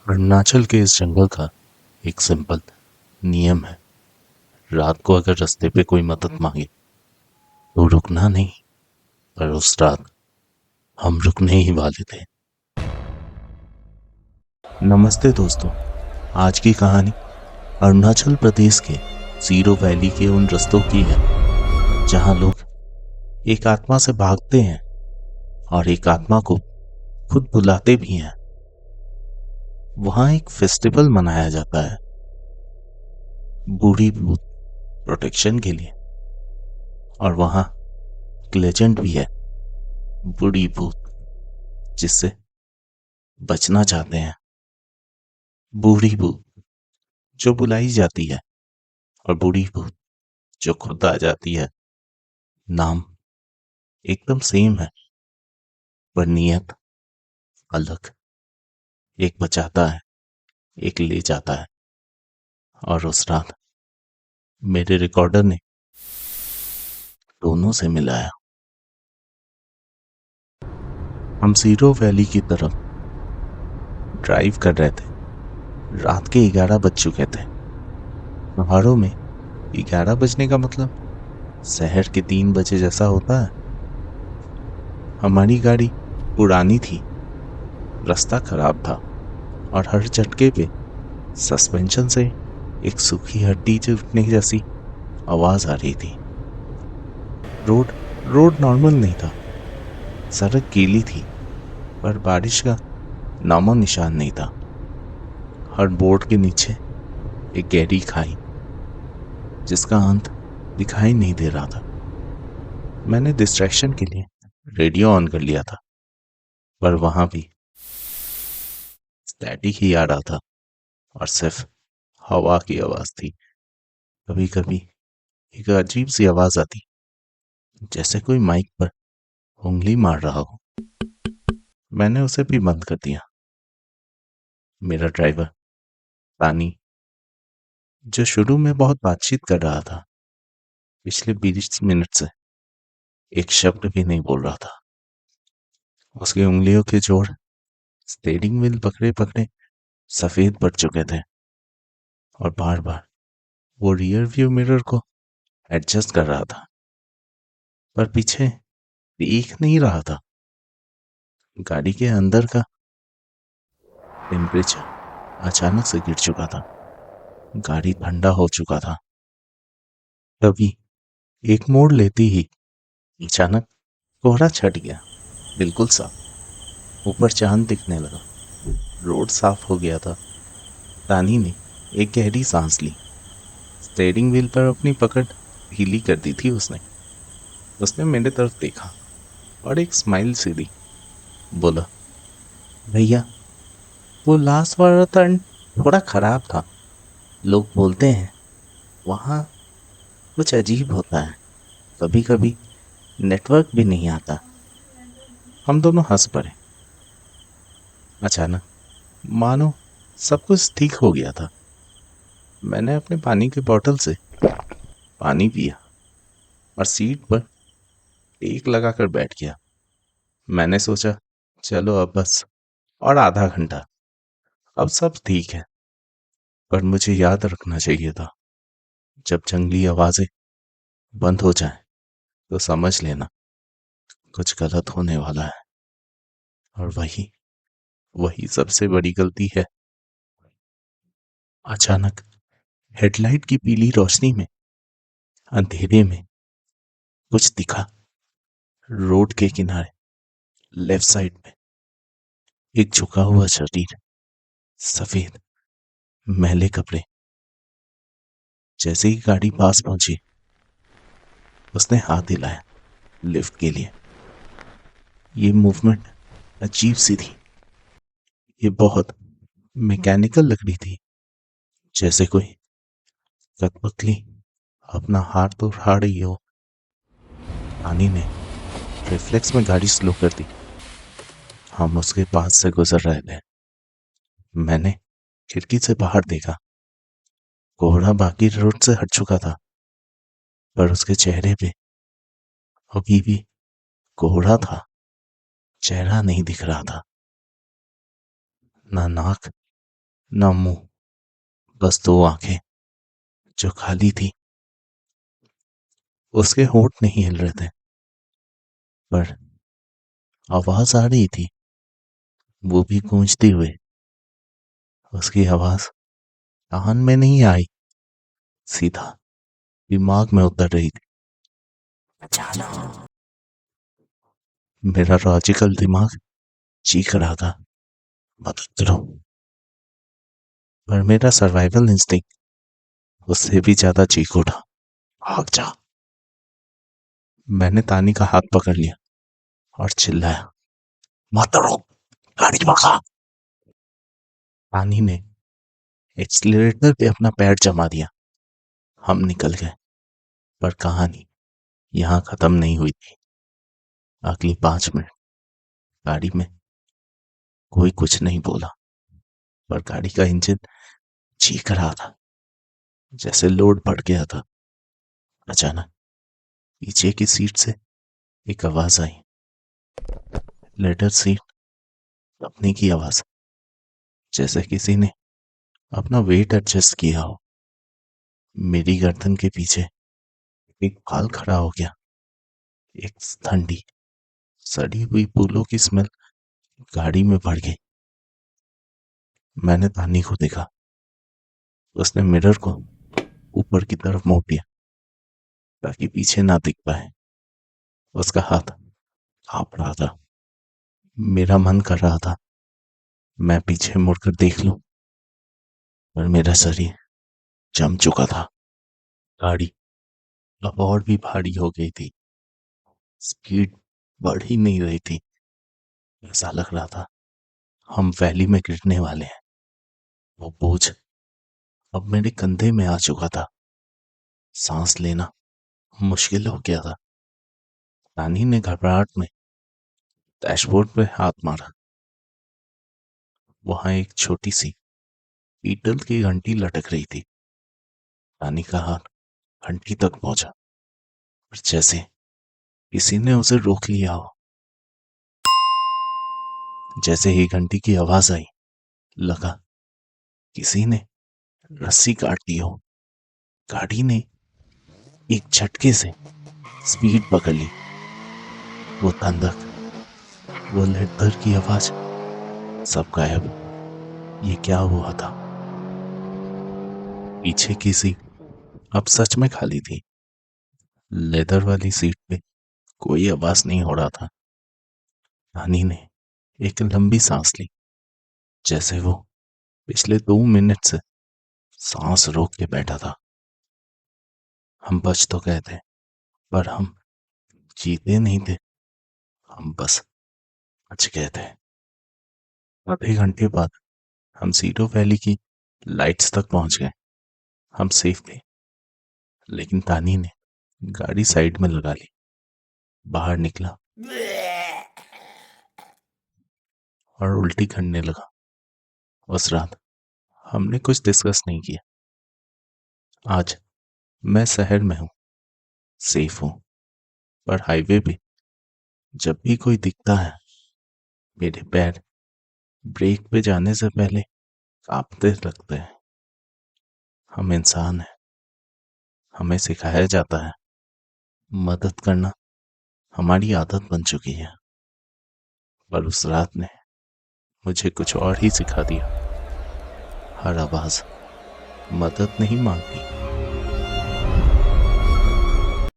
अरुणाचल के इस जंगल का एक सिंपल नियम है। रात को अगर रास्ते पे कोई मदद मांगे तो रुकना नहीं। पर उस रात हम रुकने ही वाले थे। नमस्ते दोस्तों। आज की कहानी अरुणाचल प्रदेश के जीरो वैली के उन रास्तों की है जहां लोग एक आत्मा से भागते हैं और एक आत्मा को खुद बुलाते भी हैं। वहां एक फेस्टिवल मनाया जाता है बूढ़ी भूत प्रोटेक्शन के लिए। और वहां एक लेजेंड भी है, बूढ़ी भूत जिससे बचना चाहते हैं। बूढ़ी भूत जो बुलाई जाती है और बूढ़ी भूत जो खुद आ जाती है। नाम एकदम सेम है पर नियत अलग। एक बचाता है, एक ले जाता है। और उस रात मेरे रिकॉर्डर ने दोनों से मिलाया। हम जीरो वैली की तरफ ड्राइव कर रहे थे। रात के 11 बज चुके थे। पहाड़ों में 11 बजने का मतलब शहर के 3 बजे जैसा होता है। हमारी गाड़ी पुरानी थी, रास्ता खराब था और हर झटके पे सस्पेंशन से एक सूखी हड्डी टूटने जैसी आवाज आ रही थी। रोड रोड नॉर्मल नहीं था। सड़क गीली थी पर बारिश का नामो निशान नहीं था। हर बोर्ड के नीचे एक गहरी खाई जिसका अंत दिखाई नहीं दे रहा था। मैंने डिस्ट्रैक्शन के लिए रेडियो ऑन कर लिया था पर वहां भी स्टैटिक ही आ रहा था और सिर्फ हवा की आवाज थी। कभी कभी एक अजीब सी आवाज आती जैसे कोई माइक पर उंगली मार रहा हो। मैंने उसे भी बंद कर दिया। मेरा ड्राइवर पानी, जो शुरू में बहुत बातचीत कर रहा था, पिछले 20 मिनट से एक शब्द भी नहीं बोल रहा था। उसकी उंगलियों के जोर स्टीयरिंग व्हील पकड़े पकड़े सफेद पड़ चुके थे और बार बार वो रियर व्यू मिरर को एडजस्ट कर रहा था पर पीछे देख नहीं रहा था। गाड़ी के अंदर का टेम्परेचर अचानक से गिर चुका था। गाड़ी ठंडा हो चुका था। तभी एक मोड़ लेते ही अचानक कोहरा छट गया, बिल्कुल साफ। ऊपर चांद दिखने लगा। रोड साफ हो गया था। रानी ने एक गहरी सांस ली। स्टीयरिंग व्हील पर अपनी पकड़ ढीली कर दी थी उसने। उसने मेरे तरफ देखा और एक स्माइल सी दी। बोला, भैया, वो लास्ट वाला टर्न थोड़ा खराब था। लोग बोलते हैं वहाँ कुछ अजीब होता है। कभी कभी नेटवर्क भी नहीं आता। हम दोनों हंस पड़े। अचानक मानो सब कुछ ठीक हो गया था। मैंने अपने पानी की बोतल से पानी पिया और सीट पर टेक लगाकर बैठ गया। मैंने सोचा, चलो अब बस और आधा घंटा, अब सब ठीक है। पर मुझे याद रखना चाहिए था, जब जंगली आवाजें बंद हो जाएं तो समझ लेना कुछ गलत होने वाला है। और वही वही सबसे बड़ी गलती है। अचानक हेडलाइट की पीली रोशनी में, अंधेरे में कुछ दिखा। रोड के किनारे लेफ्ट साइड में एक झुका हुआ शरीर, सफेद मैले कपड़े। जैसे ही गाड़ी पास पहुंची उसने हाथ हिलाया लिफ्ट के लिए। ये मूवमेंट अजीब सी थी। ये बहुत मैकेनिकल लग रही थी, जैसे कोई कठपुतली अपना हाथ तो उठा रही हो। रानी ने रिफ्लेक्स में गाड़ी स्लो कर दी। हम उसके पास से गुजर रहे थे। मैंने खिड़की से बाहर देखा। कोहरा बाकी रोड से हट चुका था पर उसके चेहरे पे अभी भी कोहरा था। चेहरा नहीं दिख रहा था, ना नाक ना मुंह, बस दो आंखें जो खाली थी। उसके होंठ नहीं हिल रहे थे, पर आवाज आ रही थी, वो भी गूंजती हुई। उसकी आवाज कान में नहीं आई, सीधा दिमाग में उतर रही थी। मेरा लॉजिकल दिमाग चीख रहा था, मदद करो, पर मेरा सर्वाइवल इंस्टिंक्ट उससे भी ज्यादा चीख उठा, भाग जा। मैंने तानी का हाथ पकड़ लिया और चिल्लाया, मत रोक, गाड़ी भगा। तानी ने एक्सीलरेटर पे अपना पैर जमा दिया। हम निकल गए, पर कहानी यहाँ खत्म नहीं हुई थी। अगली 5 मिनट गाड़ी में कोई कुछ नहीं बोला, पर गाड़ी का इंजन चीख रहा था, जैसे लोड बढ़ गया था। अचानक पीछे की सीट से एक आवाज आई, लेटर सीट अपने की आवाज, जैसे किसी ने अपना वेट एडजस्ट किया हो। मेरी गर्दन के पीछे एक बाल खड़ा हो गया। एक ठंडी सड़ी हुई फूलों की स्मेल गाड़ी में भर गई। मैंने तानी को देखा, उसने मिरर को ऊपर की तरफ मोड़ दिया ताकि पीछे ना दिख पाए। उसका हाथ कांप रहा था। मेरा मन कर रहा था मैं पीछे मुड़कर देख लूं, पर मेरा शरीर जम चुका था। गाड़ी अब और भी भारी हो गई थी, स्पीड बढ़ ही नहीं रही थी। ऐसा लग रहा था हम वैली में गिरने वाले हैं। वो बोझ अब मेरे कंधे में आ चुका था। सांस लेना मुश्किल हो गया था। रानी ने घबराहट में डैशबोर्ड पे हाथ मारा। वहां एक छोटी सी पीतल की घंटी लटक रही थी। रानी का हाथ घंटी तक पहुंचा, और जैसे किसी ने उसे रोक लिया हो। जैसे ही घंटी की आवाज आई, लगा किसी ने रस्सी काट दी हो। गाड़ी ने एक झटके से स्पीड पकड़ ली। वो ठंडक, वो लेटर की आवाज, सब गायब। ये क्या हुआ था? पीछे की सीट अब सच में खाली थी। लेदर वाली सीट पे कोई आवाज नहीं हो रहा था। रानी ने एक लंबी सांस ली, जैसे वो पिछले 2 मिनट से सांस रोक के बैठा था। हम बच तो गए थे, पर हम जीते नहीं थे, हम बस बच गए थे। आधे घंटे बाद हम सीडो वैली की लाइट्स तक पहुंच गए। हम सेफ थे, लेकिन तानी ने गाड़ी साइड में लगा ली, बाहर निकला और उल्टी करने लगा। उस रात हमने कुछ डिस्कस नहीं किया। आज मैं शहर में हूँ, सेफ हूँ, पर हाईवे पे जब भी कोई दिखता है, मेरे पैर ब्रेक पे जाने से पहले कांपते लगते हैं। हम इंसान हैं, हमें सिखाया जाता है मदद करना हमारी आदत बन चुकी है, पर उस रात ने मुझे कुछ और ही सिखा दिया। हर आवाज मदद नहीं मांगती,